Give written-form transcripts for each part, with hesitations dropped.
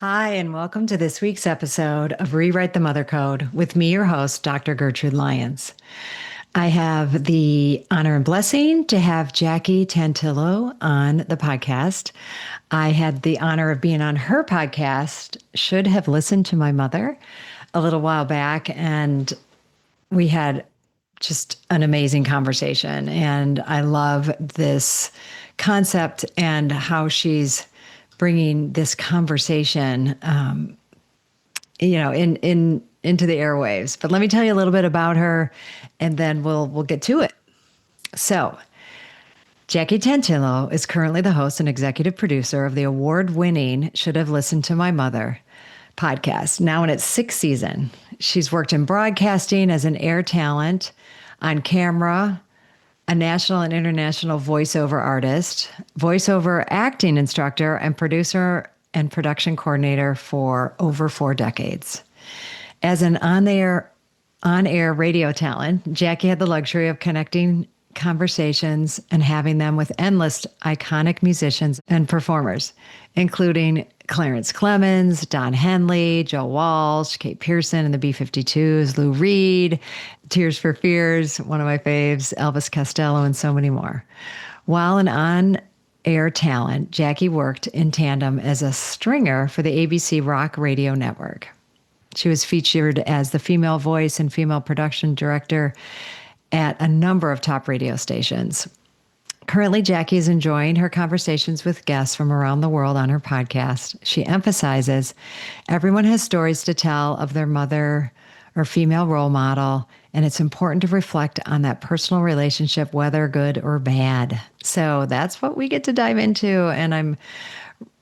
Hi, and welcome to this week's episode of Rewrite the Mother Code with me, your host, Dr. Gertrude Lyons. I have the honor and blessing to have Jackie Tantillo on the podcast. I had the honor of being on her podcast, Should Have Listened to My Mother, a little while back, and we had just an amazing conversation. And I love this concept and how she's bringing this conversation, into the airwaves. But let me tell you a little bit about her, and then we'll get to it. So, Jackie Tantillo is currently the host and executive producer of the award-winning Should Have Listened to My Mother podcast, now in its sixth season. She's worked in broadcasting as an air talent, on camera, a national and international voiceover artist, voiceover acting instructor, and producer and production coordinator for over 4 decades. As an on-air radio talent, Jackie had the luxury of connecting conversations and having them with endless iconic musicians and performers, including Clarence Clemens, Don Henley, Joe Walsh, Kate Pearson and the B-52s, Lou Reed, Tears for Fears, one of my faves, Elvis Costello, and so many more. While an on-air talent, Jackie worked in tandem as a stringer for the ABC Rock Radio Network. She was featured as the female voice and female production director at a number of top radio stations. Currently, Jackie is enjoying her conversations with guests from around the world on her podcast. She emphasizes everyone has stories to tell of their mother or female role model, and it's important to reflect on that personal relationship, whether good or bad. So that's what we get to dive into, and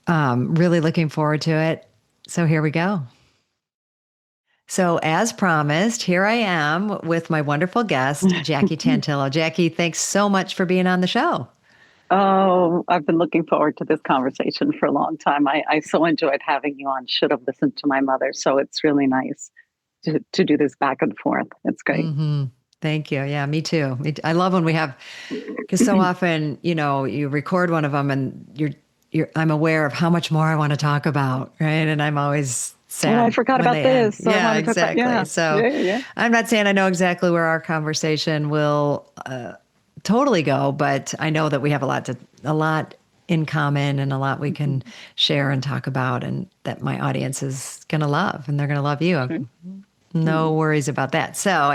I'm really looking forward to it. So here we go. So, as promised, here I am with my wonderful guest, Jackie Tantillo. Jackie, thanks so much for being on the show. Oh, I've been looking forward to this conversation for a long time. I so enjoyed having you on. Should have listened to my mother. So it's really nice to do this back and forth. It's great. Mm-hmm. Thank you. Yeah, me too. I love when we have, because so often, you record one of them and I'm aware of how much more I want to talk about, right? And I'm always sad. Oh, I forgot when about they this. end. Yeah, exactly. Yeah. So Yeah. I'm not saying I know exactly where our conversation will totally go, but I know that we have a lot in common and a lot we can share and talk about, and that my audience is going to love, and they're going to love you. Sure. No worries about that. So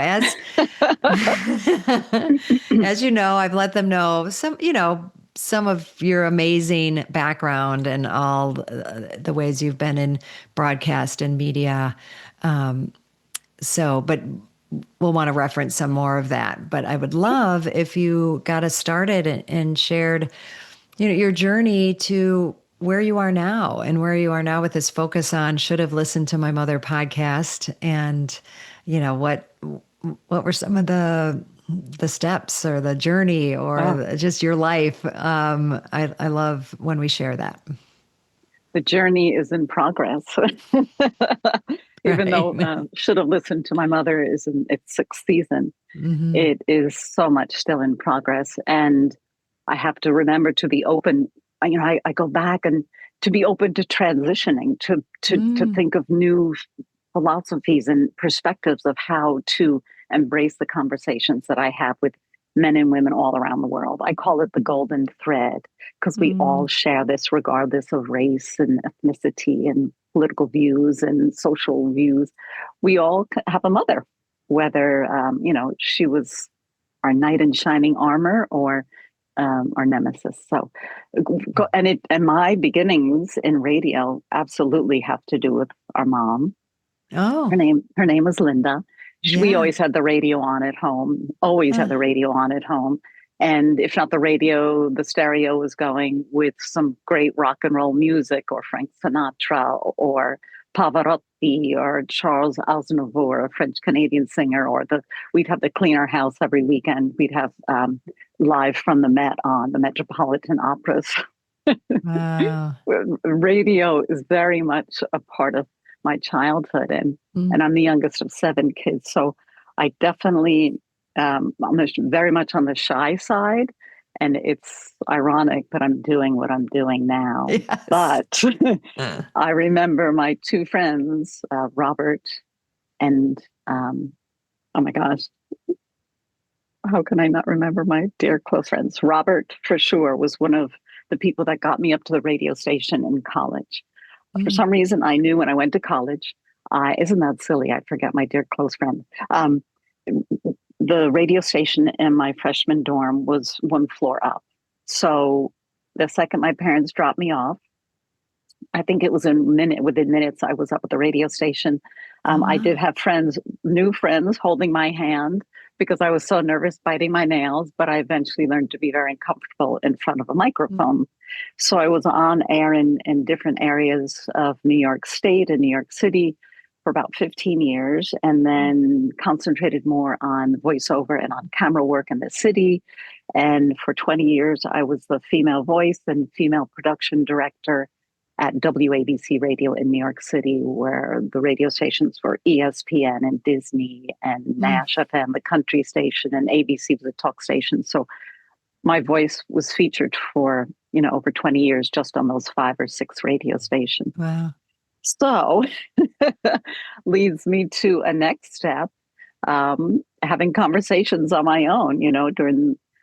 as you know, I've let them know some of your amazing background and all the ways you've been in broadcast and media. But we'll want to reference some more of that. But I would love if you got us started and shared, your journey to where you are now and where you are now with this focus on Should Have Listened to My Mother podcast. And, what were some of the steps or the journey or just your life? I love when we share that. The journey is in progress. Even though Should Have Listened to My Mother is in its sixth season, Mm-hmm. it is so much still in progress. And I have to remember to be open. I go back and to be open to transitioning, to think of new philosophies and perspectives of how to embrace the conversations that I have with men and women all around the world. I call it the golden thread because we all share this regardless of race and ethnicity and political views and social views. We all have a mother, whether, she was our knight in shining armor or our nemesis. So, and my beginnings in radio absolutely have to do with our mom. Oh, Her name was Linda. We yeah. always had the radio on at home. Always had the radio on at home. And if not the radio, the stereo was going with some great rock and roll music, or Frank Sinatra, or Pavarotti, or Charles Aznavour, a French Canadian singer. We'd have the Clean Our House every weekend. We'd have live from the Met on the Metropolitan Operas. Wow. Radio is very much a part of my childhood, and I'm the youngest of 7 kids, so I definitely very much on the shy side, And it's ironic that I'm doing what I'm doing now. Yes. But I remember my two friends, Robert and, oh my gosh, how can I not remember my dear close friends? Robert, for sure, was one of the people that got me up to the radio station in college. For Mm. some reason, I knew when I went to college, isn't that silly? I forget my dear close friend. The radio station in my freshman dorm was one floor up. So the second my parents dropped me off, I think it was within minutes, I was up at the radio station. Oh, I did wow. have new friends holding my hand because I was so nervous biting my nails, but I eventually learned to be very comfortable in front of a Mm. microphone. So I was on air in different areas of New York State and New York City for about 15 years, and then concentrated more on voiceover and on camera work in the city. And for 20 years, I was the female voice and female production director at WABC Radio in New York City, where the radio stations were ESPN and Disney and Mm. Nash FM, the country station, and ABC was the talk station. So my voice was featured for, over 20 years just on those 5 or 6 radio stations. Wow. So leads me to a next step, having conversations on my own,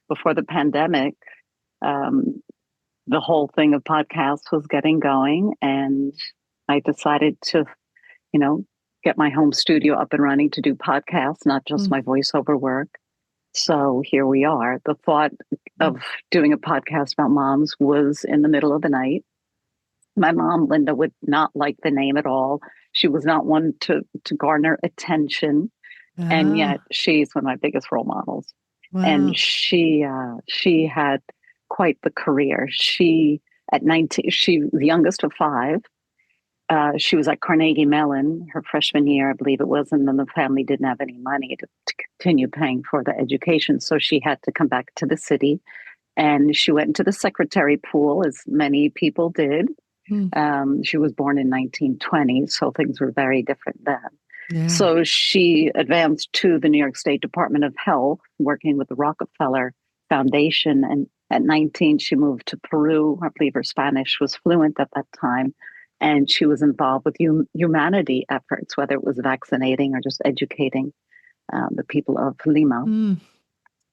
before the pandemic. Um, the whole thing of podcasts was getting going, and I decided to, you know, get my home studio up and running to do podcasts, not just Mm. my voiceover work. So here we are. The thought Mm. of doing a podcast about moms was in the middle of the night. My mom, Linda, would not like the name at all. She was not one to garner attention, and Oh, yet she's one of my biggest role models. And wow. she had quite the career. She at 19, she was the youngest of 5. She was at Carnegie Mellon her freshman year, I believe it was, and then the family didn't have any money to continue paying for the education, so she had to come back to the city. And she went into the secretary pool, as many people did. Mm. She was born in 1920, so things were very different then. Yeah. So she advanced to the New York State Department of Health, working with the Rockefeller Foundation. And at 19, she moved to Peru. I believe her Spanish was fluent at that time. And she was involved with humanity efforts, whether it was vaccinating or just educating the people of Lima. Mm.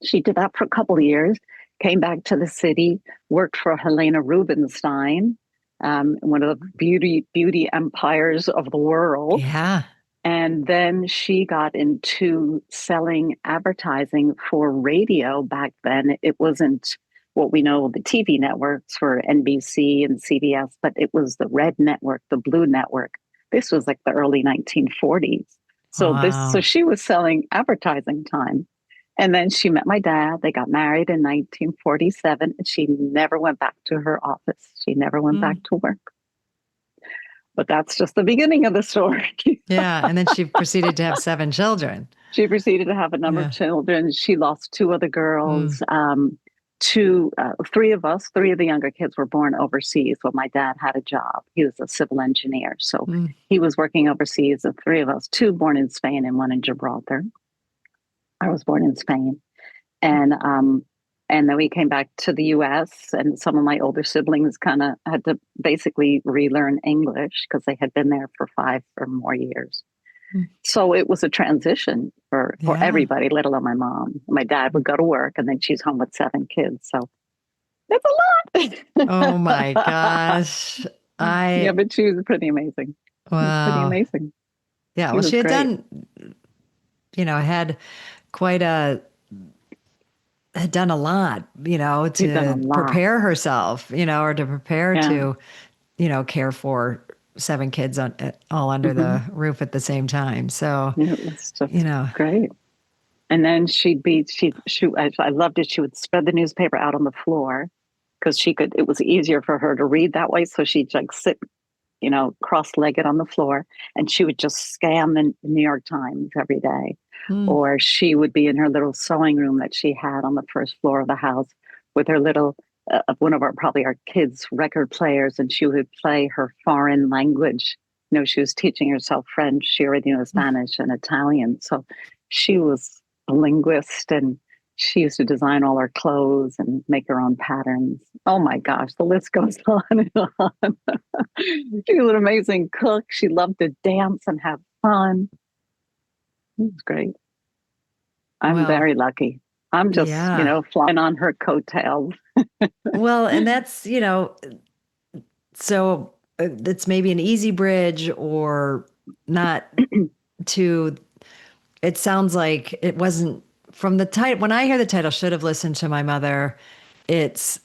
She did that for a couple of years, came back to the city, worked for Helena Rubinstein, one of the beauty empires of the world. Yeah. And then she got into selling advertising for radio. Back then, it wasn't what we know the TV networks for NBC and CBS, but it was the red network, the blue network. This was like the early 1940s. So Wow. she was selling advertising time. And then she met my dad. They got married in 1947, and she never went back to her office. She never went back Mm. to work. But that's just the beginning of the story. Yeah. And then she proceeded to have 7 children. She proceeded to have a number of Yeah. children. She lost 2 other Mm. girls. 3 of the younger kids were born overseas when my dad had a job. He was a civil engineer. So Mm. he was working overseas. The 3 of us, 2 born in Spain and 1 in Gibraltar. I was born in Spain. And then we came back to the US, and some of my older siblings kind of had to basically relearn English because they had been there for 5 or more years. Mm. So it was a transition for Yeah. everybody, let alone my mom. My dad would go to work, and then she's home with 7 kids. So it's a Oh my lot. gosh. Yeah, I, but she was pretty amazing. She was pretty wow. amazing. Yeah. She Well, was she had great. done, had quite had done a lot, She's done a to lot. prepare herself, or to prepare Yeah. to, care for 7 kids all under Hmm. the roof at the same time. So, It was you just know, great. And then I loved it. She would spread the newspaper out on the floor because it was easier for her to read that way. So she'd like sit, cross-legged on the floor, and she would just scan the New York Times every day. mm, Or she would be in her little sewing room that she had on the first floor of the house with her little, one of probably our kids' record players, and she would play her foreign language. She was teaching herself French. She already knew Spanish and Italian. So she was a linguist, and She used to design all her clothes and make her own patterns. Oh my gosh, the list goes on and on. She was an amazing cook. She loved to dance and have fun. It was great. I'm Well, very lucky. I'm just, yeah. flying on her coattails. Well, and that's, so it's maybe an easy bridge or not to, it sounds like it wasn't from the title. When I hear the title, Should Have Listened to My Mother, it's,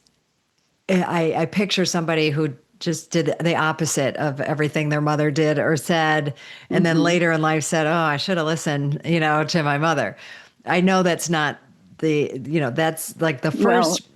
I picture somebody who just did the opposite of everything their mother did or said. And then Hmm. later in life said, oh, I should have listened, to my mother. I know that's not that's like the Well, first,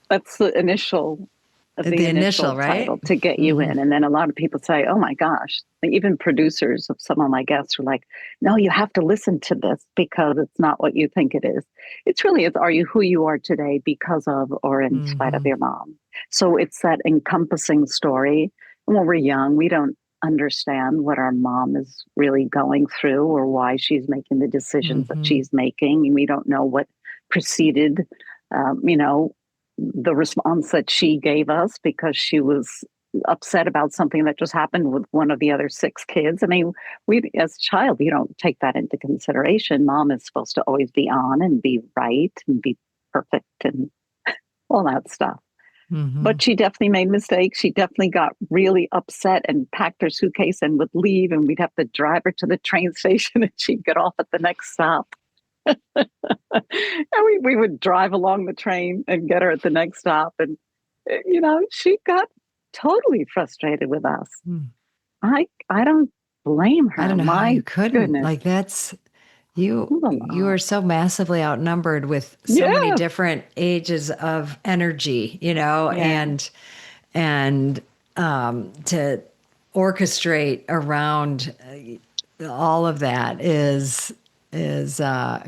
that's the the initial initial, right? title to get you Hmm. in. And then a lot of people say, oh my gosh, even producers of some of my guests are like, no, you have to listen to this because it's not what you think it is. It's really, are you who you are today because of or in spite of Hmm. your mom? So it's that encompassing story. And when we're young, we don't understand what our mom is really going through or why she's making the decisions that Hmm. she's making. And we don't know what preceded, um, you know, the response that she gave us because she was upset about something that just happened with one of the other six kids. I mean, we as a child, you don't take that into consideration. Mom is supposed to always be on and be right and be perfect and all that stuff. Hmm. But she definitely made mistakes. She definitely got really upset and packed her suitcase and would leave, and we'd have to drive her to the train station and she'd get off at the next stop. And we would drive along the train and get her at the next stop. And, she got totally frustrated with us. I don't blame I don't her. know how My you couldn't. goodness. Like that's It was a you lot. are so massively outnumbered with so many Yeah. different ages of energy, Yeah. and to orchestrate around all of that is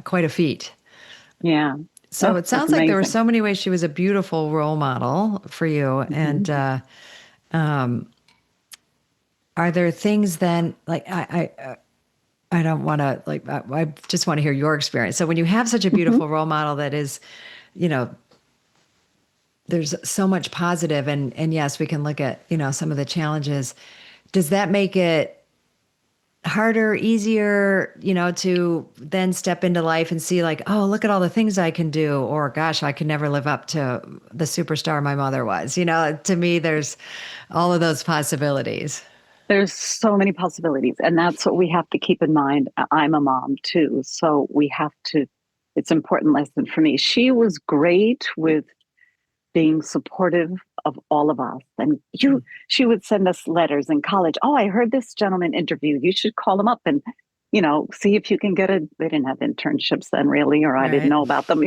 quite a feat. Yeah. So Oh, it it's sounds like there were amazing. so many ways she was a beautiful role model for you. And Mhm. are there things then like I don't want to like I just want to hear your experience. So when you have such a Mhm. beautiful role model that is, you know, there's so much positive and yes, we can look at, some of the challenges. Does that make it harder, easier, to then step into life and see like, oh, look at all the things I can do, or gosh, I could never live up to the superstar my mother was. To me, there's all of those possibilities. There's so many possibilities. And that's what we have to keep in mind. I'm a mom too. So we have to, it's an important lesson for me. She was great with being supportive of all of us. And she would send us letters in college. Oh, I heard this gentleman interview. You should call him up and, see if you can get they didn't have internships then really, or I didn't Right. know about them,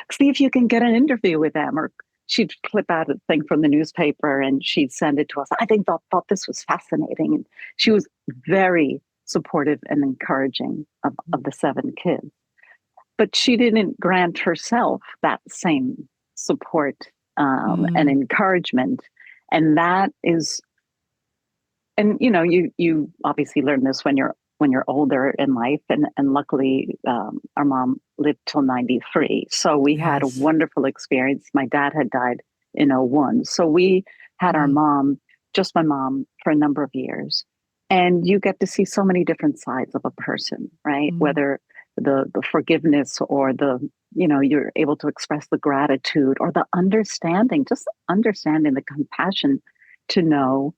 see if you can get an interview with them. Or she'd clip out a thing from the newspaper and she'd send it to us. I thought this was fascinating. And she was very supportive and encouraging of the seven kids. But she didn't grant herself that same support and Mm, encouragement. And that is, and you obviously learn this when you're older in life, and luckily our mom lived till 93, so we had a yes. wonderful experience. My dad had died in '01, so we had our Mm, mom, just my mom, for a number of years. And you get to see so many different sides of a person, right? mm, Whether the forgiveness or you're able to express the gratitude or the understanding, just understanding the compassion to know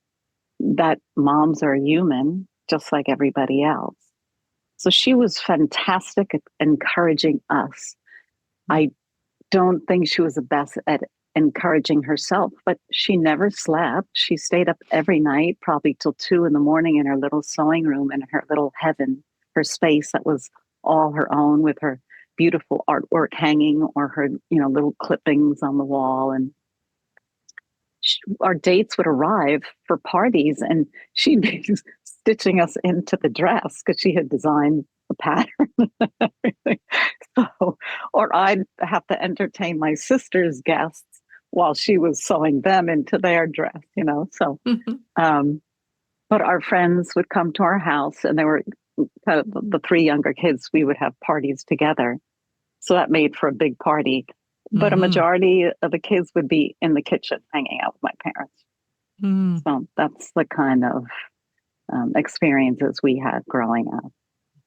that moms are human just like everybody else. So she was fantastic at encouraging us. I don't think she was the best at encouraging herself, but she never slept. She stayed up every night, probably till 2 in the morning in her little sewing room in her little heaven, her space that was all her own with her beautiful artwork hanging or her, little clippings on the wall. And our dates would arrive for parties and she'd be stitching us into the dress because she had designed the pattern and everything. So, or I'd have to entertain my sister's guests while she was sewing them into their dress. So, mm. um, but our friends would come to our house and there were kind of the three younger kids, we would have parties together. So that made for a big party. But a Mm-hmm. majority of the kids would be in the kitchen hanging out with my parents. Mm. So that's the kind of experiences we had growing up.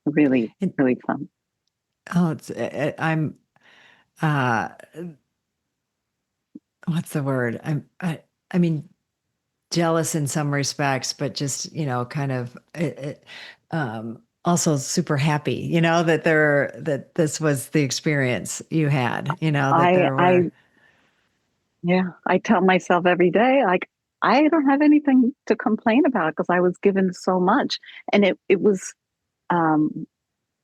Really, And, really fun. oh, I'm, uh, what's the word? I mean, jealous in some respects, but just, kind of, also super happy, that this was the experience you had, that I, there I, were. yeah, I tell myself every day, like, I don't have anything to complain about because I was given so much. And it was, um,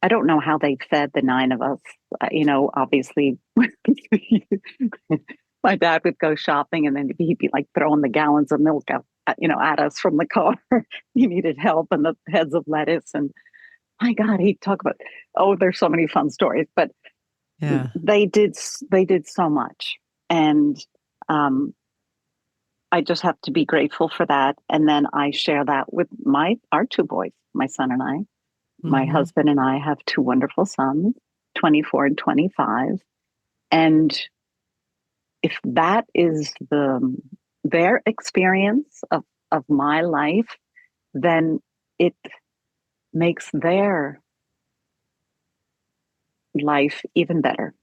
I don't know how they fed the nine of us. Obviously, my dad would go shopping and then he'd be like throwing the gallons of milk out, at us from the car. He needed help and the heads of lettuce. And my God, he'd talk about, oh, there's so many fun stories, but Yeah. they did so much. And, um, I just have to be grateful for that. And then I share that with our two boys, my son and I. My Mm-hmm. husband and I have two wonderful sons, 24 and 25. And if that is their experience of my life, then it makes their life even better,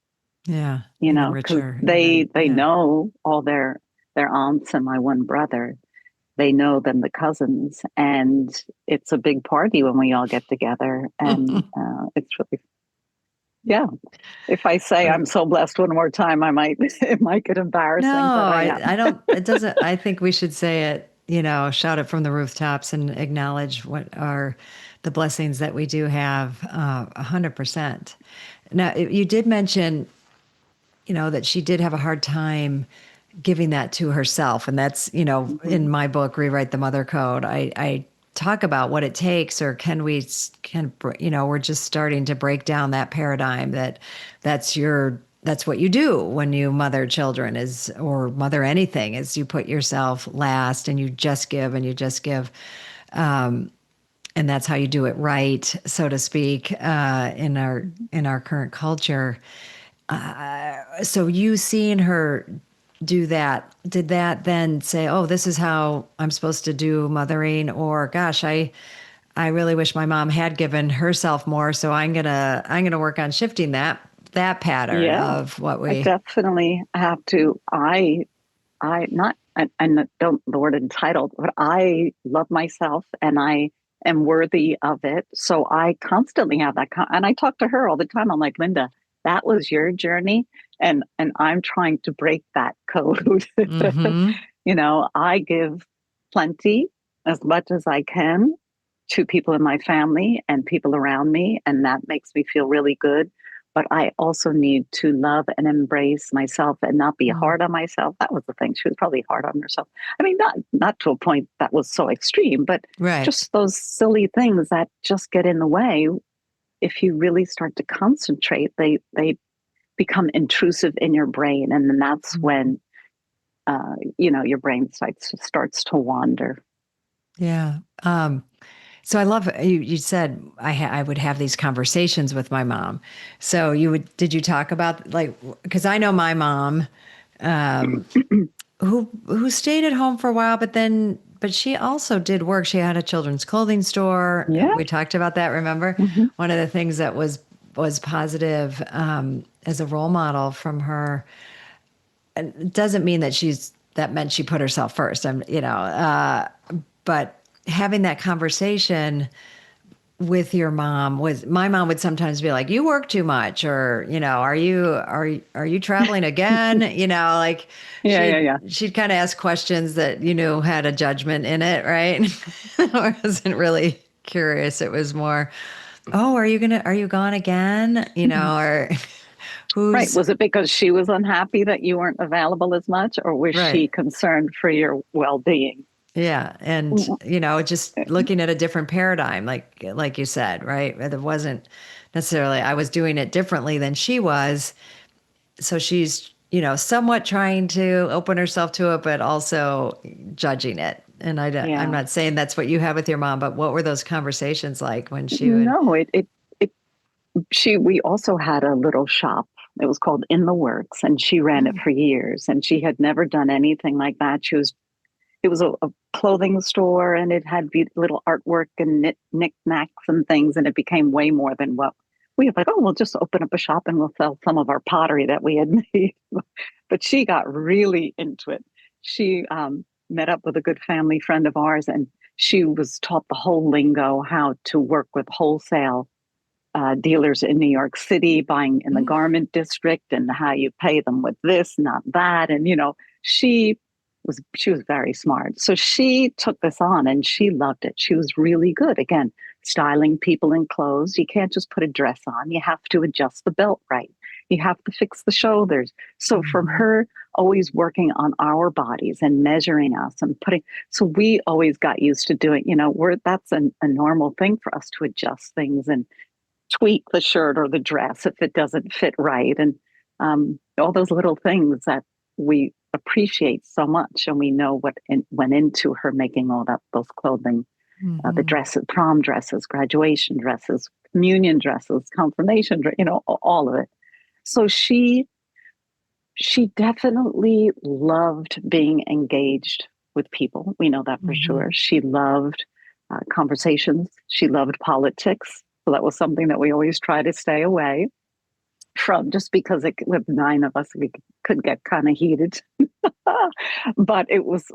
Yeah. Even because richer, they even, they yeah. know all their aunts and my one brother. They know them, the cousins, and it's a big party when we all get together. And it's really, yeah. If I say Uh, I'm so blessed one more time, I might it might get No, embarrassing, but I I am. don't, it doesn't, I think we should say it, shout it from the rooftops and acknowledge what are the blessings that we do have, 100%. Now, you did mention, that she did have a hard time giving that to herself. And that's, in Hmm. my book, Rewrite the Mother Code, I talk about what it takes, or we're just starting to break down that paradigm that's what you do when you mother children or mother anything, is you put yourself last and you just give and you just give. And that's how you do it right, so to speak, in our current culture. So you seeing her do that, did that then say, oh, this is how I'm supposed to do mothering? Or gosh, I really wish my mom had given herself more, so I'm gonna work on shifting that pattern Yeah, of what I we. definitely have to. I not I don't the word entitled, but I love myself and I am worthy of it. So I constantly have and I talk to her all the time. I'm like, Linda, that was your journey, and I'm trying to break that code. Mm-hmm. I give plenty, as much as I can, to people in my family and people around me, and that makes me feel really good. But I also need to love and embrace myself and not be Mm. hard on myself. That was the thing. She was probably hard on herself. I mean, not to a point that was so extreme, but Right. just those silly things that just get in the way. If you really start to concentrate, they become intrusive in your brain, and then that's Mm. when your brain starts to wander. Yeah. So I love you said I would have these conversations with my mom. So did you talk about, like, because I know my mom, um, who stayed at home for a while, but she also did work. She had a children's clothing store. Yeah. We talked about that. Remember, Hmm. one of the things that was positive, as a role model from her. And it doesn't mean that meant she put herself first. But having that conversation with your mom, was my mom would sometimes be like, you work too much, or are you traveling again, like Yeah, yeah, she'd yeah. she'd kind of ask questions that had a judgment in it, right? I wasn't really curious. It was more, oh, are you gone again, or Right. who's Was it because she was unhappy that you weren't available as much, or was right. she concerned for your well-being? Yeah, and just looking at a different paradigm, like you said, right? It wasn't necessarily I was doing it differently than she was. So she's, somewhat trying to open herself to it, but also judging it. And I'm Yeah. not saying that's what you have with your mom, but what were those conversations like when she would? No, it she we also had a little shop. It was called In the Works, and she ran it Mm. for years. And she had never done anything like that. It was a clothing store, and it had little artwork and knickknacks and things. And it became way more than what we were like. Oh, we'll just open up a shop and we'll sell some of our pottery that we had made. But she got really into it. She met up with a good family friend of ours, and she was taught the whole lingo, how to work with wholesale dealers in New York City, buying in the Mm. garment district, and how you pay them with this, not that. And she she was very smart. So she took this on and she loved it. She was really good. Again, styling people in clothes. You can't just put a dress on. You have to adjust the belt right. You have to fix the shoulders. So from Mhm. her always working on our bodies and measuring us and so we always got used to doing, that's a normal thing for us to adjust things and tweak the shirt or the dress if it doesn't fit right. And all those little things that we appreciate so much. And we know what went into her making all those clothing, the Mhm. dresses, prom dresses, graduation dresses, communion dresses, confirmation, all of it. So she definitely loved being engaged with people. We know that for sure. Mhm. She loved conversations. She loved politics. So that was something that we always try to stay away from, just because with nine of us, we could get kind of heated. But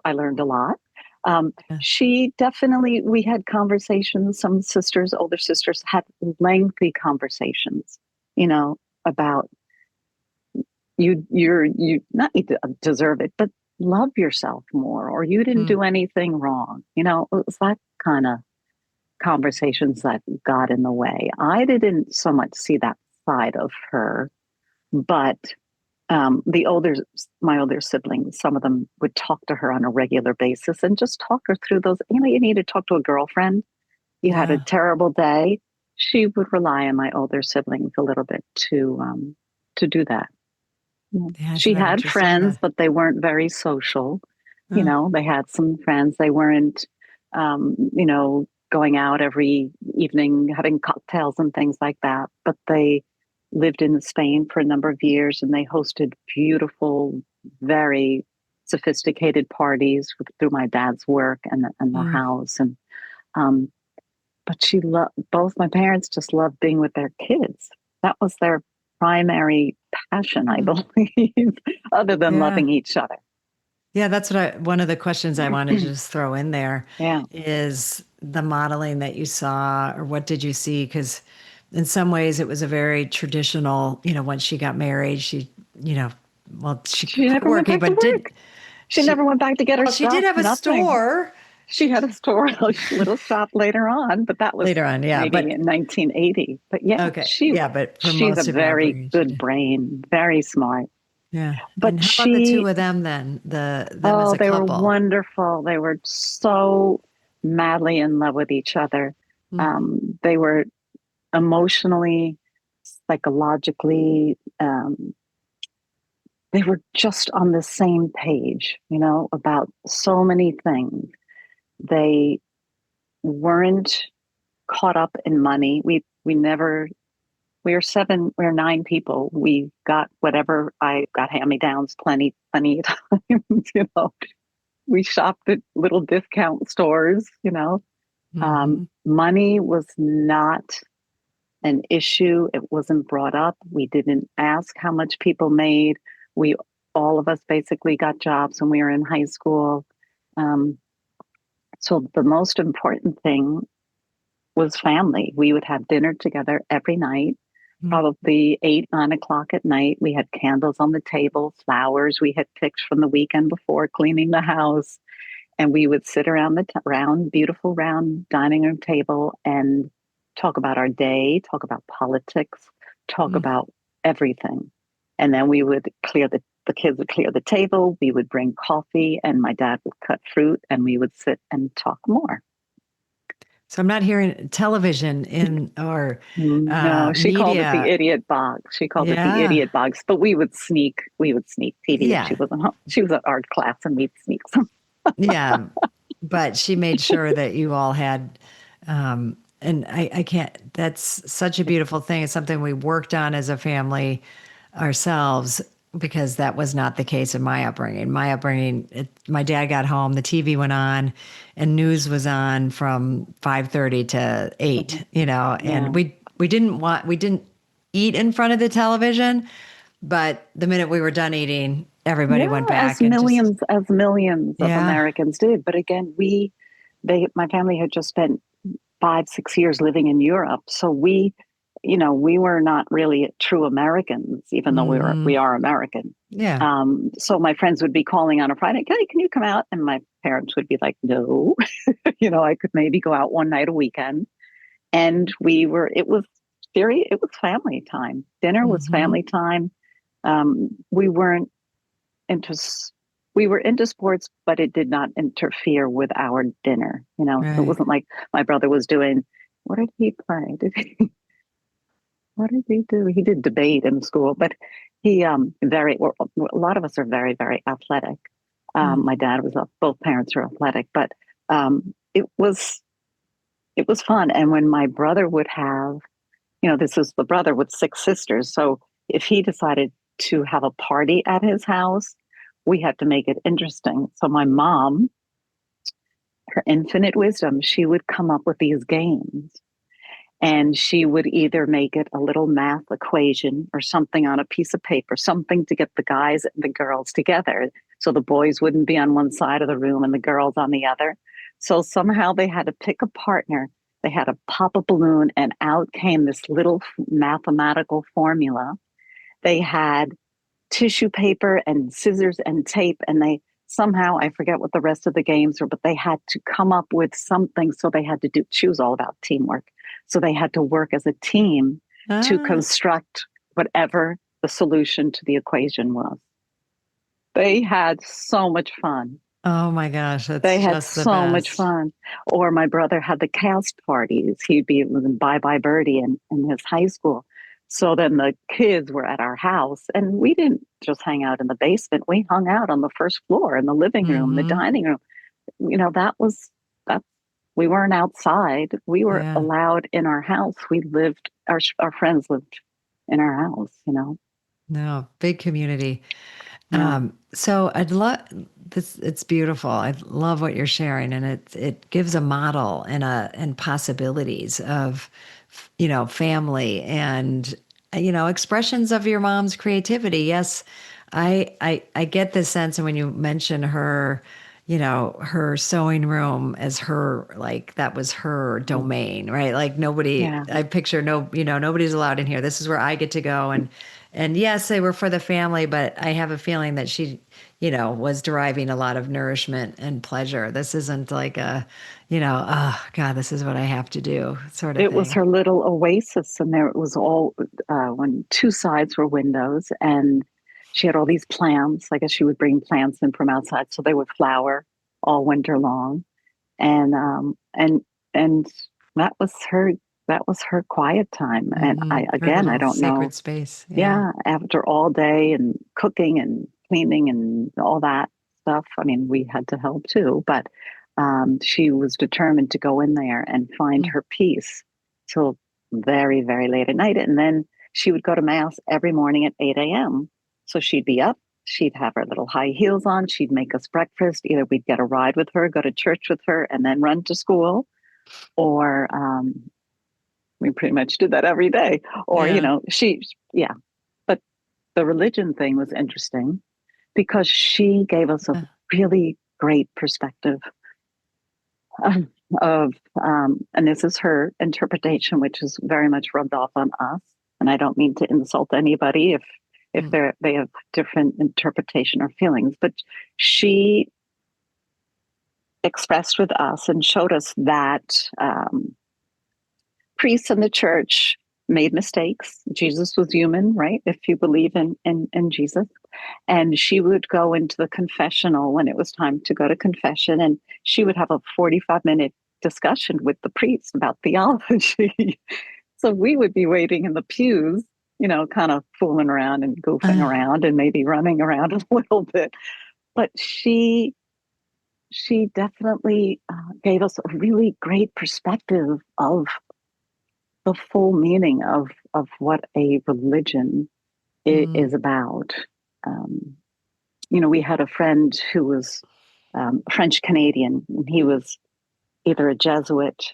I learned a lot. Yeah. She definitely, we had conversations. Some sisters, older sisters, had lengthy conversations, about you not need to deserve it, but love yourself more, or you didn't Mm. do anything wrong. It was that kind of conversations that got in the way. I didn't so much see that side of her, but my older siblings, some of them would talk to her on a regular basis and just talk her through those. You need to talk to a girlfriend. You had a Yeah. terrible day. She would rely on my older siblings a little bit to do that. Yeah, I She find that had interesting friends, that. but they weren't very social. Uh, They had some friends. They weren't, going out every evening, having cocktails and things like that. But they lived in Spain for a number of years, and they hosted beautiful, very sophisticated parties through my dad's work and the mm. house. And um, but both my parents just loved being with their kids. That was their primary passion, I Mm. believe, other than Yeah. loving each other. Yeah, that's one of the questions I wanted to just throw in there Yeah. is the modeling that you saw, or what did you see? Because in some ways it was a very traditional, once she got married, you know, well, she She quit never went working, back to but work. She never went back to get her she did stuff. have a Nothing. store. She She had a did store, a little shop later on, but that was later on. Yeah. maybe in But 1980. But yeah, okay. Yeah. But for she's a most of your very upbringing, she good did. brain, very smart. Yeah. And But how about the two of them then? Them as oh, a they were couple. wonderful. They were so madly in love with each other. Mm. They were emotionally, psychologically, they were just on the same page, about so many things. They weren't caught up in money. We never we were nine people. We got whatever I got hand me downs plenty of times, We shopped at little discount stores. Hmm. Money was not an issue. It wasn't brought up. We didn't ask how much people made. We All of us basically got jobs when we were in high school. Um, so the most important thing was family. We would have dinner together every night, probably 8, 9 o'clock at night. We had candles on the table, flowers we had picked from the weekend before, cleaning the house. And we would sit around the round, beautiful round dining room table and talk about our day, talk about politics, talk Mm. about everything. And then we would the kids would clear the table. We would bring coffee, and my dad would cut fruit, and we would sit and talk more. So I'm not hearing television in or No, she called it the media. idiot box. She called it the Yeah. idiot box. But we would sneak TV if she Yeah. wasn't home. She was at art class, and we'd sneak some. Yeah. But she made sure that you all had, and I can't, that's such a beautiful thing. It's something we worked on as a family. ourselves because that was not the case in my upbringing. My upbringing, my dad got home, the TV went on, and news was on from 5:30 to 8. Mhm. And Yeah. we didn't eat in front of the television, but the minute we were done eating, everybody went Yeah, back and just as millions of yeah. Americans did. But again, my family had just spent 5, 6 years living in Europe. So we were not really true Americans, even though we Hmm. are American. Yeah. So my friends would be calling on a Friday, "Hey, can you come out?" And my parents would be like, "No." I could maybe go out one night a weekend. And it was family time. Dinner was Hmm. family time. We weren't into we were into sports, but it did not interfere with our dinner. It Right. wasn't like my brother was doing. What did he play? What did he do? He did debate in school, but a lot of us are very, very athletic. Mm. My dad was both parents are athletic, but it was fun. And when my brother would have, this is the brother with 6 sisters. So if he decided to have a party at his house, we had to make it interesting. So my mom, her infinite wisdom, she would come up with these games. And she would either make it a little math equation or something on a piece of paper, something to get the guys and the girls together. So the boys wouldn't be on one side of the room and the girls on the other. So somehow they had to pick a partner. They had to pop a balloon, and out came this little mathematical formula. They had tissue paper and scissors and tape, and they somehow, I forget what the rest of the games were, but they had to come up with something. So they had to she was all about teamwork, so they had to work as a team to Ah. construct whatever the solution to the equation was. They had so much fun. Oh my gosh, They that's had just the so much best. fun. Or my brother had the cast parties. He'd be in Bye Bye Birdie in his high school. So then the kids were at our house, and we didn't just hang out in the basement. We hung out on the first floor in the living room, the Hmm. dining room. That was that. We weren't outside. We were Yeah. allowed in our house. We lived. Our friends lived in our house. No, big community. Yeah, So I'd love this. It's beautiful. I love what you're sharing, and it gives a model and possibilities of, family and expressions of your mom's creativity. Yes, I get this sense, and when you mention her, her sewing room as her like that was her yeah, domain, right? Like nobody. yeah. I picture nobody's allowed in here. This is where I get to go and yes, they were for the family, but I have a feeling that she, was deriving a lot of nourishment and pleasure. This isn't like oh God, this is what I have to do sort of It was thing. her little oasis, and there it was all when two sides were windows, and she had all these plants. I guess she would bring plants in from outside, so they would flower all winter long, and that was her quiet time. And Hmm. Her I little don't know. sacred space. Yeah. Yeah, after all day and cooking and cleaning and all that stuff, I mean, we had to help too, but she was determined to go in there and find Mm. her peace till very, very late at night. And then she would go to mass every morning at 8 a.m. So she'd be up, she'd have her little high heels on, she'd make us breakfast. Either we'd get a ride with her, go to church with her, and then run to school, or we pretty much did that every day. Or, Yeah. yeah. But the religion thing was interesting because she gave us a Uh, really great perspective of, and this is her interpretation, which is very much rubbed off on us. And I don't mean to insult anybody if mm, they have different interpretation or feelings, but she expressed with us and showed us that priests in the church made mistakes. Jesus was human, right? If you believe in Jesus. And she would go into the confessional when it was time to go to confession, and she would have a 45-minute discussion with the priest about theology. So we would be waiting in the pews, kind of fooling around and goofing uh, around and maybe running around a little bit. But she definitely gave us a really great perspective of the full meaning of what a religion Mm. is about. Um, we had a friend who was French Canadian, and he was either a Jesuit,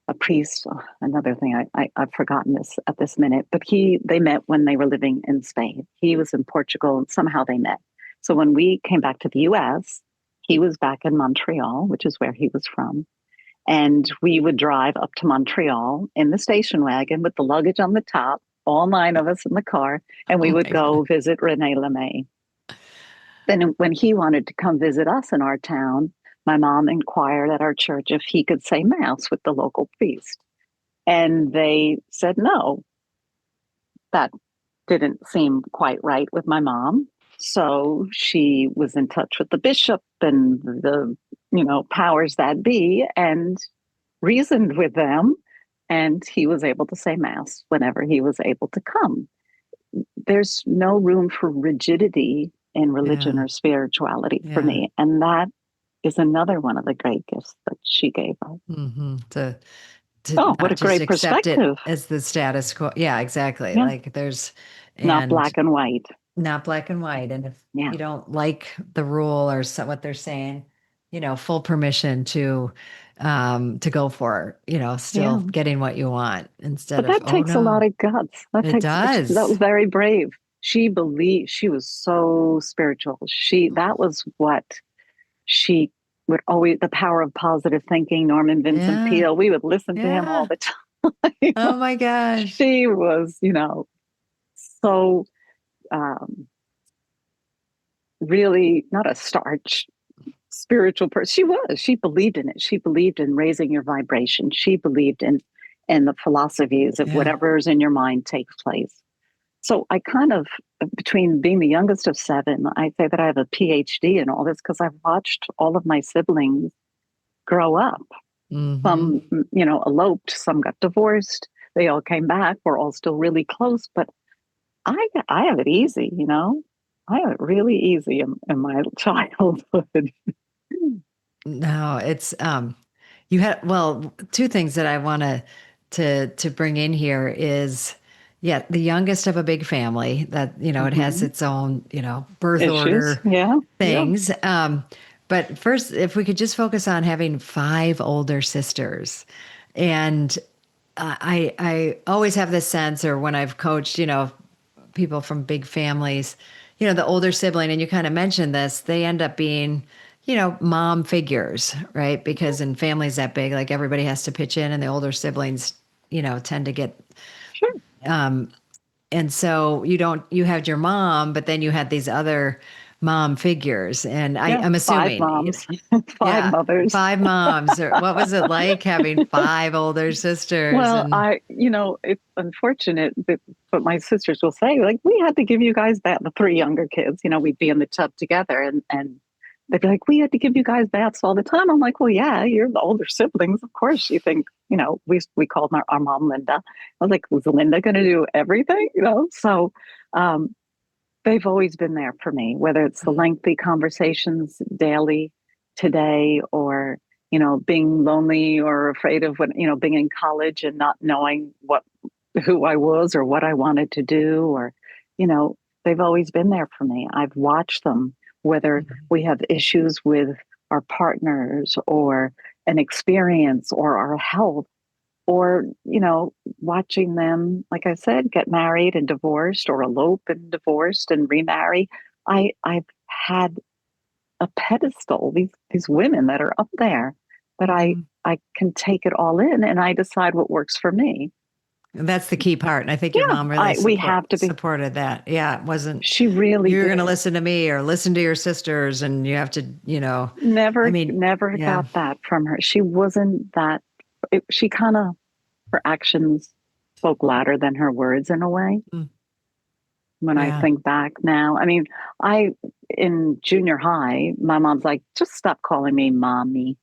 a priest. Oh, another thing I've forgotten this at this minute, but they met when they were living in Spain. He was in Portugal, and somehow they met. So when we came back to the U.S., he was back in Montreal, which is where he was from. And we would drive up to Montreal in the station wagon with the luggage on the top, all 9 of us in the car, and we Oh would my God. go visit Rene LeMay. Then, when he wanted to come visit us in our town, my mom inquired at our church if he could say Mass with the local priest. And they said no. That didn't seem quite right with my mom. So she was in touch with the bishop and the, powers that be, and reasoned with them. And he was able to say Mass whenever he was able to come. There's no room for rigidity in religion Yeah. or spirituality for Yeah. me. And that is another one of the great gifts that she gave us. Hmm. To Oh, what not a just great accept it perspective. as the status quo. Yeah, exactly. Yeah. Like there's, Not and black and white. not black and white. And if Yeah. you don't like the rule or what they're saying, full permission to go for, still Yeah. getting what you want instead But of, that oh takes a no, lot of guts. it That does. was very brave. She believed, she was so spiritual. That was what she would always, the power of positive thinking, Norman Vincent Yeah. Peale, we would listen to him all Yeah. the time. Oh my gosh. She was, so um, really not a starch spiritual person. She was. She believed in it. She believed in raising your vibration. She believed in the philosophies of Yeah. whatever's in your mind takes place. So I kind of, between being the youngest of 7, I say that I have a PhD in all this because I've watched all of my siblings grow up. Hmm. Some, eloped, some got divorced. They all came back. We're all still really close, but I have it easy, I have it really easy in my childhood. No, it's you had well, two things that I want to bring in here is yeah, the youngest of a big family that, it has Hmm. its own, birth Issues. order Yeah. Yeah. things. But first, if we could just focus on having 5 older sisters. And I always have this sense, or when I've coached, people from big families, the older sibling, and you kind of mentioned this, they end up being, mom figures, right? Because in families that big, like everybody has to pitch in, and the older siblings, tend to get, Sure. and so you had your mom, but then you had these other mom figures. And Yeah. I'm 5 assuming, moms, 5 yeah, mothers. 5 moms, or what was it like having 5 older sisters? Well, And it's unfortunate, but my sisters will say, like, we had to give you guys bath, the 3 younger kids, we'd be in the tub together, and they'd be like, we had to give you guys baths all the time. I'm like, well, yeah, you're the older siblings. Of course you think, we called our mom Linda. I was like, was Linda going to do everything? So, um, they've always been there for me, whether it's the lengthy conversations daily today, or, being lonely or afraid of being in college and not knowing who I was or what I wanted to do, or, you know, they've always been there for me. I've watched them, whether we have issues with our partners or an experience or our health, or watching them, like I said, get married and divorced, or elope and divorced and remarry. I've had a pedestal, these women that are up there, that Mhm. I can take it all in, and I decide what works for me. And that's the key part. And I think your Yeah, mom really we have to be. supported that. Yeah, it wasn't She really you're going to did. listen to me or listen to your sisters, and you have to, I Never, mean, never yeah. got that from her. She wasn't that. She kind of, her actions spoke louder than her words in a way. Mm. When I Yeah. think back now, I mean, in junior high, my mom's like, just stop calling me mommy.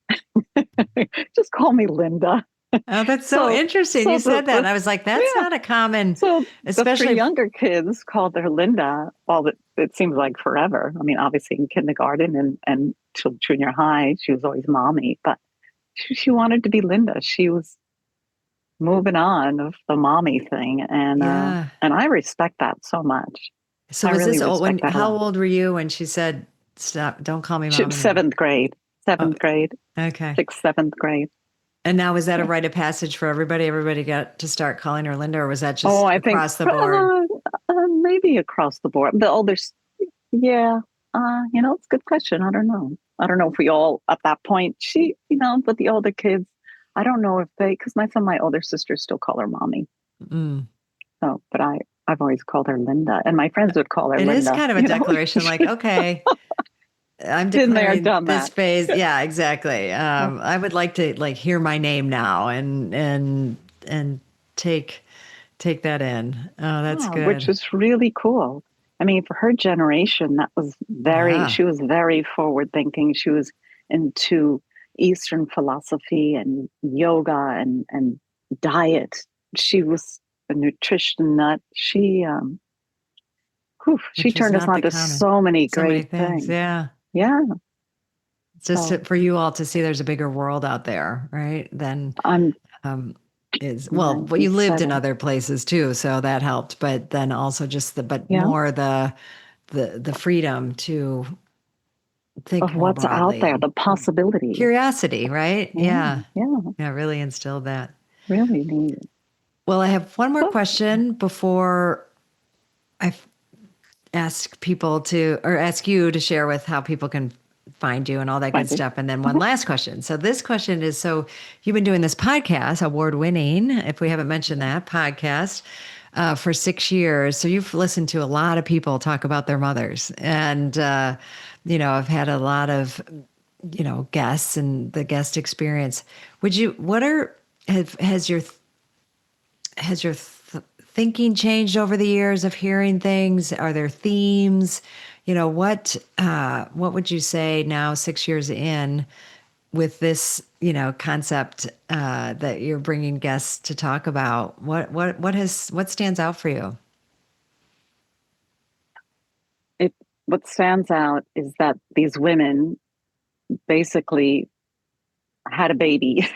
Just call me Linda. Oh, that's so So, interesting. You so said that. And I was like, that's yeah. not a common, So the 3 especially, younger kids called her Linda. All that, it seems like forever. I mean, obviously in kindergarten and till junior high, she was always mommy, but she wanted to be Linda. She was moving on of the mommy thing, Yeah. and I respect that so much. So I was really this old respect when, that a how lot. old were you when she said, stop, don't call me mom anymore? Seventh grade, Oh, seventh grade, okay. sixth, seventh grade. And now, was that a rite of passage for everybody? Everybody got to start calling her Linda, or was that Oh, just I think across the board? maybe across the board. The older, yeah, it's a good question. I don't know. I don't know if we all at that point, but the older kids, I don't know if because my older sisters still call her mommy. Mm. So, but I've always called her Linda, and my friends would call her It is Linda. kind of a declaration, like, okay, I'm Been there, declaring done this that. phase. Yeah, exactly. Yeah. I would like to like hear my name now and take take that in. Oh, that's Yeah, which good. is really cool. I mean, for her generation, Yeah, she was very forward thinking. She was into Eastern philosophy and yoga and diet. She was a nutrition nut. She which is turned us not on the to common. so many So many great things. things. Yeah. Yeah. Just So for you all to see there's a bigger world out there, right? Than I'm um, is well, you lived in 97. other places too, so that helped. But then also just but Yeah. more the freedom to think Of more what's out there, broadly. the possibilities. Curiosity, right? Yeah. Yeah. Yeah. Yeah, really instilled that. Really neat. Well, I have one more So, question before I ask people to, or ask you to share with how people can find you and all that good Wendy. stuff. And then one last question. So this question is, so you've been doing this podcast, award winning, if we haven't mentioned that podcast, for 6 years. So you've listened to a lot of people talk about their mothers and, I've had a lot of, guests and the guest experience. What are, has your thinking changed over the years of hearing things? Are there themes? What would you say now, 6 years in, with this concept that you're bringing guests to talk about? What stands out for you? it what stands out is that these women basically had a baby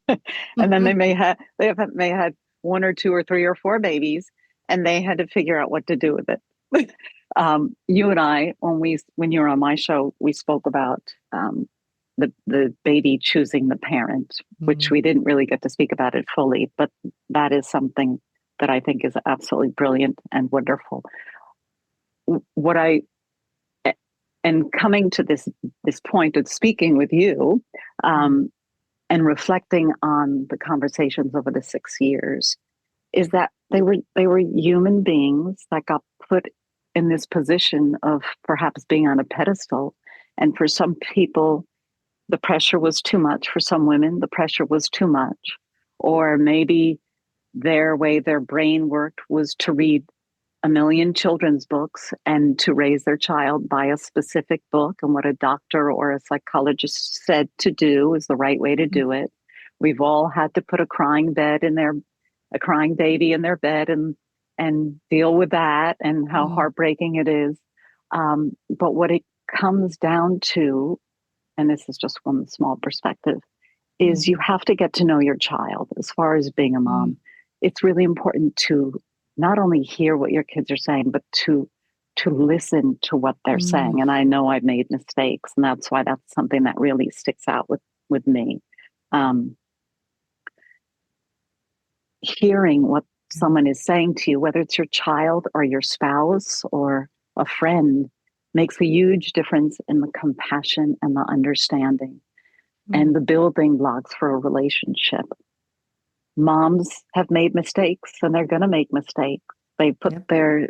and then they had one or two or three or four babies and they had to figure out what to do with it. You and I, when you were on my show, we spoke about the baby choosing the parent, which Mm, we didn't really get to speak about it fully, but that is something that I think is absolutely brilliant and wonderful. What I and coming to this point of speaking with you, mm, um, and reflecting on the conversations over the 6 years, is that they were human beings that got put in this position of perhaps being on a pedestal, and for some people the pressure was too much. For some women the pressure was too much, or maybe their way their brain worked was to read a million children's books and to raise their child by a specific book, and what a doctor or a psychologist said to do is the right way to mm, do it. We've all had to put a crying baby in their bed and deal with that and how mm, heartbreaking it is. But what it comes down to, and this is just one small perspective, is mm, you have to get to know your child as far as being a mm, mom. It's really important to not only hear what your kids are saying, but to listen to what they're mm, saying. And I know I've made mistakes, and that's why that's something that really sticks out with me. Um, Hearing what mm, someone is saying to you, whether it's your child or your spouse or a friend, makes a huge difference in the compassion and the understanding mm. and the building blocks for a relationship. Moms have made mistakes and they're going to make mistakes. They put Yep. their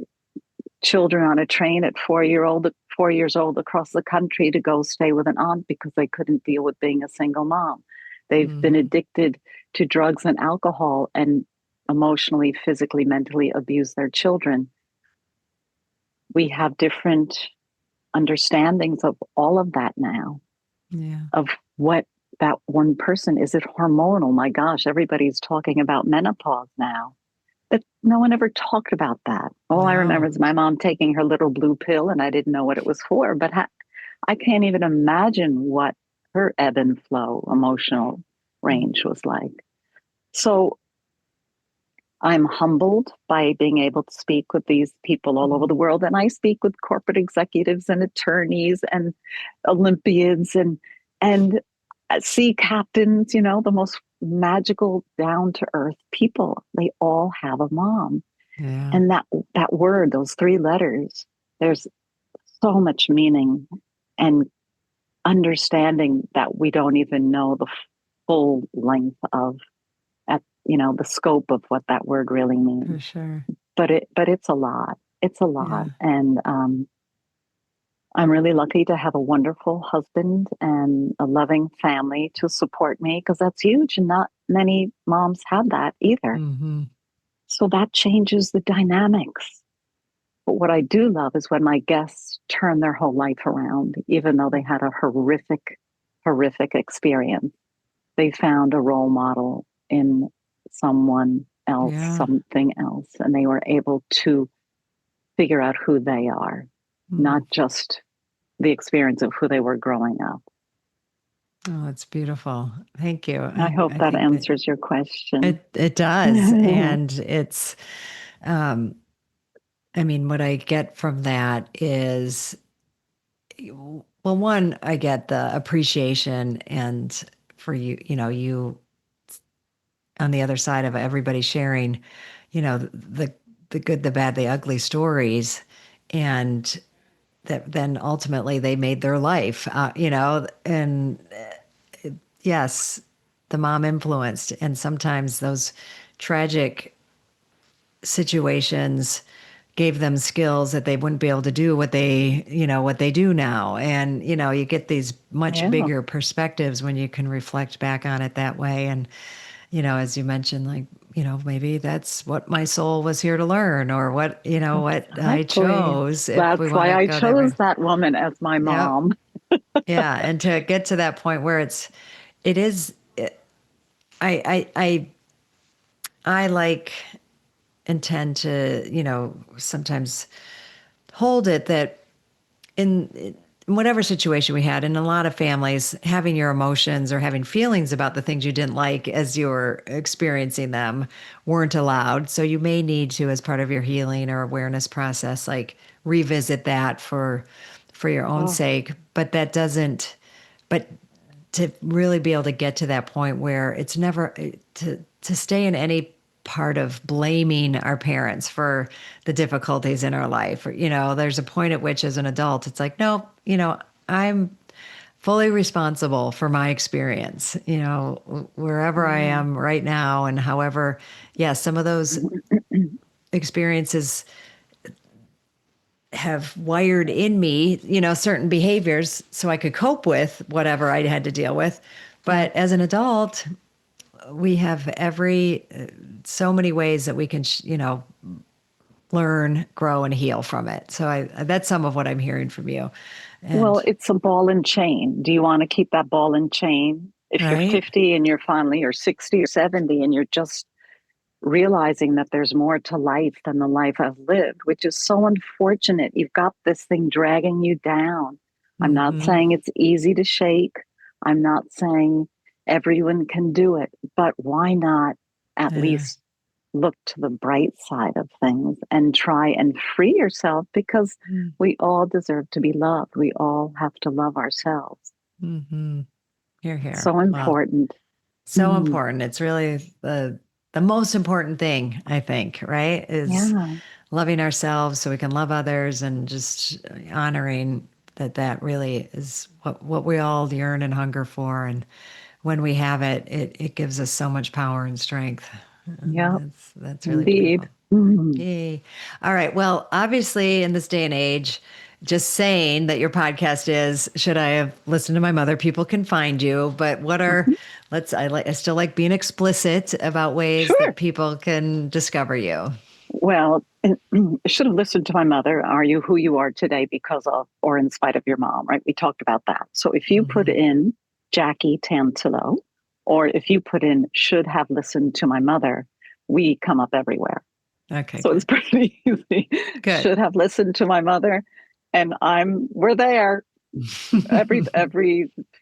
children on a train at 4 years old across the country to go stay with an aunt because they couldn't deal with being a single mom. They've been Hmm. addicted to drugs and alcohol and emotionally, physically, mentally abuse their children. We have different understandings of all of that now, Yeah. of what that one person is. It hormonal? My gosh, everybody's talking about menopause now. But no one ever talked about that. All I remember No. is my mom taking her little blue pill, and I didn't know what it was for. But I can't even imagine what her ebb and flow emotional Mm, range was like. So I'm humbled by being able to speak with these people all over Mm. the world. And I speak with corporate executives and attorneys and Olympians and sea captains, the most magical, down to earth people. They all have a mom. Yeah. And that word, those three letters, there's so much meaning and understanding that we don't even know the full length of at the scope of what that word really For means. sure. But it's a lot. It's a lot. Yeah. And I'm really lucky to have a wonderful husband and a loving family to support me, because that's huge and not many moms have that either. Mm-hmm. So that changes the dynamics. But what I do love is when my guests turn their whole life around, even though they had a horrific experience. They found a role model in someone else, Yeah. something else, and they were able to figure out who they are, Mm. not just the experience of who they were growing up. Oh, that's beautiful. Thank you. I hope I that think that answers your question. it does. And it's, um, I mean, what I get from that is, well, one, I get the appreciation and for you, you on the other side of everybody sharing, the good, the bad, the ugly stories. And that then ultimately they made their life, and yes, the mom influenced. And sometimes those tragic situations gave them skills that they wouldn't be able to do what they do now. And, you get these much Yeah, bigger perspectives when you can reflect back on it that way. And, as you mentioned, like, maybe that's what my soul was here to learn, or what I exactly. chose, if we That's want why to I go that way. chose that woman as my Yep. mom. Yeah. And to get to that point where it is, I like intend to, sometimes hold it that in whatever situation we had, in a lot of families, having your emotions or having feelings about the things you didn't like as you were experiencing them weren't allowed. So you may need to, as part of your healing or awareness process, like revisit that for your own Oh, sake. But that doesn't, but to really be able to get to that point where it's never to stay in any part of blaming our parents for the difficulties in our life. Or, there's a point at which, as an adult, it's like, no, I'm fully responsible for my experience, wherever I yeah. am right now. And however, some of those experiences have wired in me, certain behaviors so I could cope with whatever I had to deal with. Yeah. But as an adult, we have so many ways that we can, learn, grow, and heal from it. So that's some of what I'm hearing from you. Well, And it's a ball and chain. Do you want to keep that ball and chain? If you're right. 50 and you're finally, or 60 or 70, and you're just realizing that there's more to life than the life I've lived, which is so unfortunate. You've got this thing dragging you down. I'm not Mm-hmm. saying it's easy to shake. I'm not saying everyone can do it, but why not at Yeah. least look to the bright side of things and try and free yourself, because we all deserve to be loved. We all have to love ourselves. Mm-hmm. Here, It's here. so Well, important. so Mm, important. It's really the most important thing, I think, right? Is yeah. loving ourselves so we can love others, and just honoring that really is what we all yearn and hunger for. And when we have it gives us so much power and strength. And Yeah. that's really Indeed. beautiful. Mm. Yay. All right. Well, obviously, in this day and age, just saying that your podcast is "Should I Have Listened to My Mother?" People can find you, but I still like being explicit about ways that Sure. people can discover you. Well, I should have listened to my mother. Are you who you are today because of or in spite of your mom? Right? We talked about that. So if you put Hmm. in Jackie Tantillo, or if you put in should have listened to my mother, we come up everywhere. Okay, So it's good. pretty easy. Good. Should have listened to my mother, and we're there. Every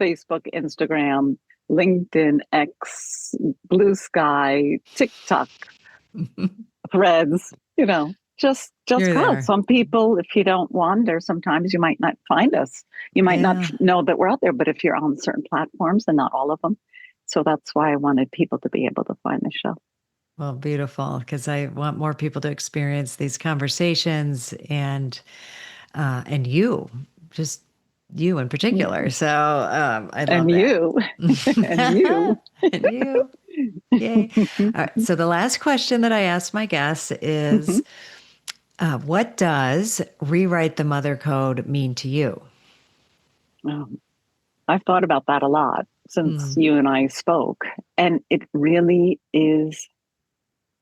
Facebook, Instagram, LinkedIn, X, Blue Sky, TikTok, threads, just You're cause there. some people, if you don't wander, sometimes you might not find us. You might not Yeah. know that we're out there, but if you're on certain platforms and not all of them. So that's why I wanted people to be able to find the show. Well, beautiful, because I want more people to experience these conversations and you, just you in particular. So I love And that. you, and you. And you. Yay. All right. So the last question that I ask my guests is what does rewrite the mother code mean to you? Um, I've thought about that a lot since Mm, you and I spoke, and it really is.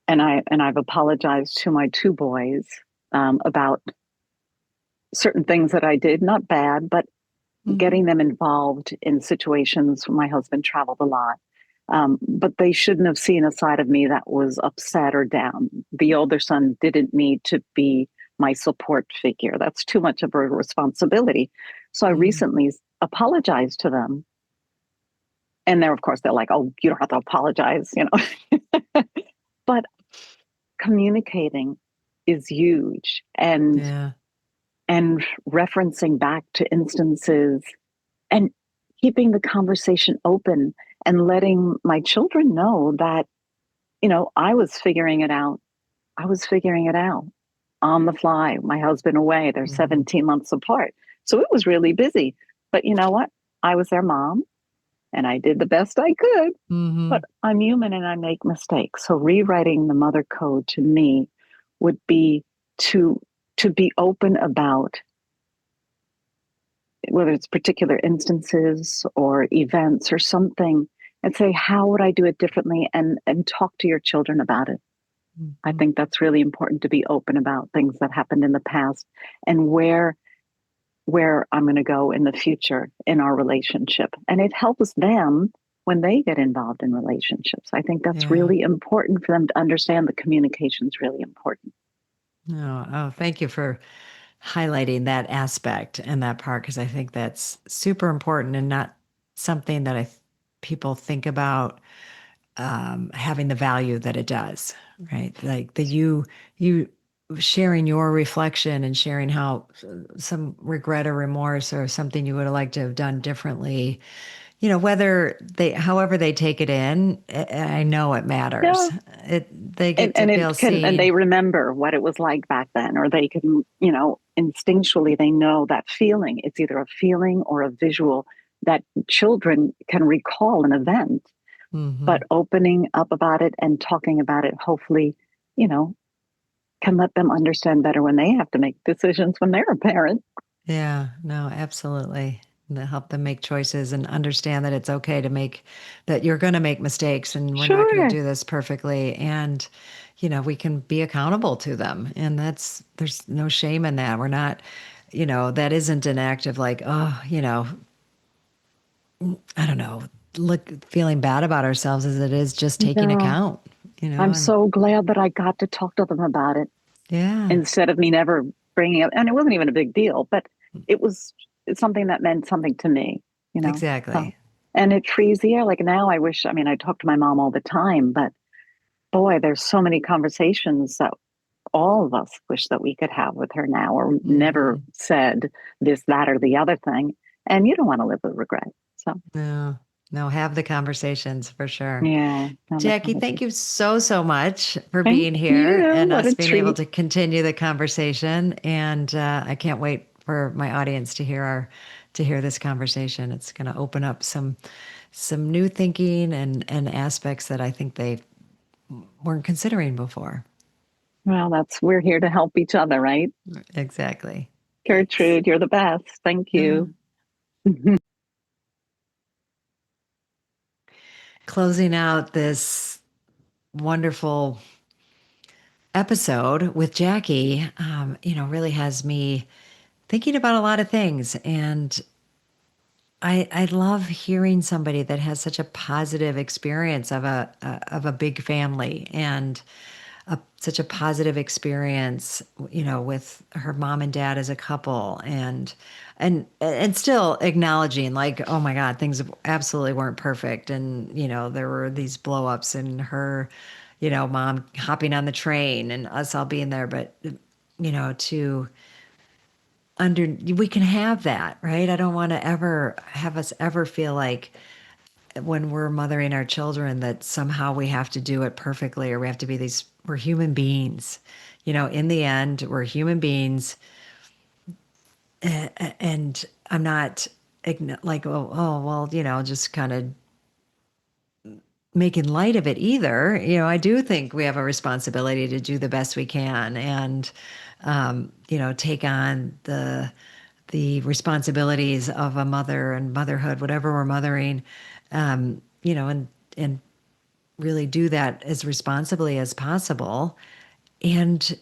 And I've apologized to my two boys about certain things that I did, not bad, but hmm getting them involved in situations. My husband traveled a lot, but they shouldn't have seen a side of me that was upset or down. The older son didn't need to be my support figure. That's too much of a responsibility. So I mm, recently apologized to them. And they're, of course, they're like, oh, you don't have to apologize. But communicating is huge. yeah. And referencing back to instances and keeping the conversation open and letting my children know that, I was figuring it out. I was figuring it out on the fly. My husband away, they're hmm 17 months apart. So it was really busy. But you know what? I was their mom and I did the best I could, but hmm I'm human and I make mistakes. So rewriting the mother code to me would be to to be open about whether it's particular instances or events or something, and say, how would I do it differently, and talk to your children about it. I hmm think that's really important, to be open about things that happened in the past and where I'm going to go in the future in our relationship. And it helps them when they get involved in relationships. I think that's Yeah. really important for them to understand. The communication is really important. No. Oh, thank you for highlighting that aspect and that part because I think that's super important and not something that people think about having the value that it does, right? Like you sharing your reflection and sharing how some regret or remorse or something you would have liked to have done differently, whether however they take it in, I know it matters. Yeah. They and get to and feel it can, and seen. they remember what it was like back then, or they can, instinctually they know that feeling. It's either a feeling or a visual that children can recall an event. Hmm But opening up about it and talking about it, hopefully, you know can let them understand better when they have to make decisions when they're a parent. Yeah, no, absolutely. And to help them make choices and understand that it's okay to that you're going to make mistakes and we're not going to Sure. do this perfectly. And, we can be accountable to them. And there's no shame in that. We're not, that isn't an act of like, oh, I don't know, feeling bad about ourselves as it is just taking No, account, I'm and so glad that I got to talk to them about it yeah, instead of me never bringing it. And it wasn't even a big deal, but it was it's something that meant something to me. So, exactly. and it frees the air. Like now, I wish. I mean, I talk to my mom all the time, but boy, there's so many conversations that all of us wish that we could have with her now, or never hmm said this, that, or the other thing. And you don't want to live with regret. So, No, no, have the conversations for sure. yeah, have the Jackie, thank conversation. you so, so much for Thank being here you. and What us a being able treat. to continue the conversation. And I can't wait for my audience to hear this conversation. It's going to open up some new thinking and aspects that I think they weren't considering before. Well, we're here to help each other, right? Exactly. Thanks. Gertrude, you're the best. Thank Uh, you. Closing out this wonderful episode with Jackie, really has me thinking about a lot of things. And I love hearing somebody that has such a positive experience of a big family and such a positive experience, with her mom and dad as a couple, and still acknowledging like, oh my God, things absolutely weren't perfect, and there were these blow ups in her, mom hopping on the train and us all being there, but to we can have that, right? I don't want to ever have us ever feel like when we're mothering our children that somehow we have to do it perfectly or we have to be we're human beings. In the end, we're human beings. And I'm not like, well, just kind of making light of it either. I do think we have a responsibility to do the best we can and, take on the responsibilities of a mother and motherhood, whatever we're mothering, and really do that as responsibly as possible. And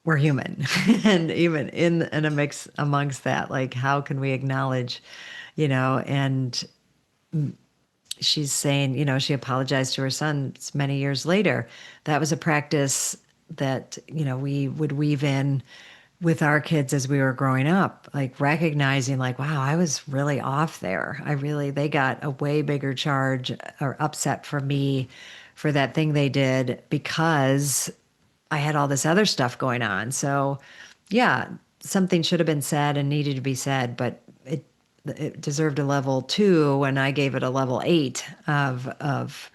we're human. And even in a mix amongst that, like, how can we acknowledge, and she's saying, she apologized to her son many years later. That was a practice that, we would weave in with our kids as we were growing up, like recognizing like, wow, I was really off there. They got a way bigger charge or upset from me for that thing they did because I had all this other stuff going on. So yeah, something should have been said and needed to be said, but it deserved a level 2 and I gave it a level 8 of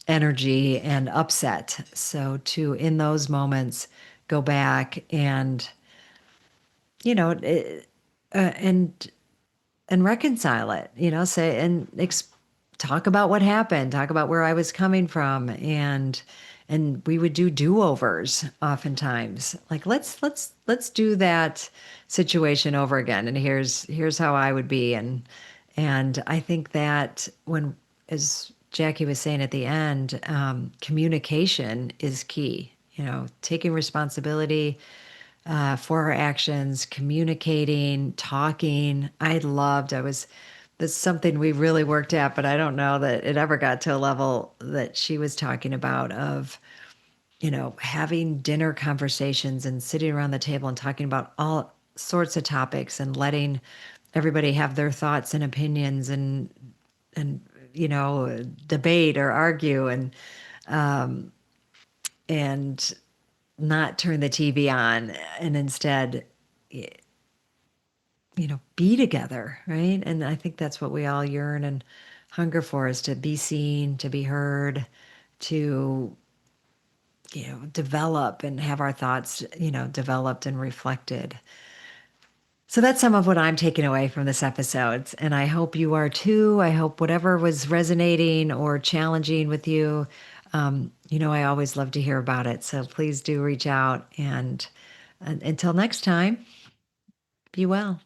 energy and upset. So to in those moments go back and you know it, and reconcile it, say and talk about what happened, talk about where I was coming from, and we would do do-overs oftentimes. Like let's do that situation over again, and here's how I would be, and I think that when, as Jackie was saying at the end, communication is key. Taking responsibility for our actions, communicating, talking. That's something we really worked at, but I don't know that it ever got to a level that she was talking about of, having dinner conversations and sitting around the table and talking about all sorts of topics and letting everybody have their thoughts and opinions and, debate or argue and not turn the TV on and instead, be together, right? And I think that's what we all yearn and hunger for, is to be seen, to be heard, to, develop and have our thoughts, developed and reflected. So that's some of what I'm taking away from this episode. And I hope you are too. I hope whatever was resonating or challenging with you, I always love to hear about it. So please do reach out. And until next time, be well.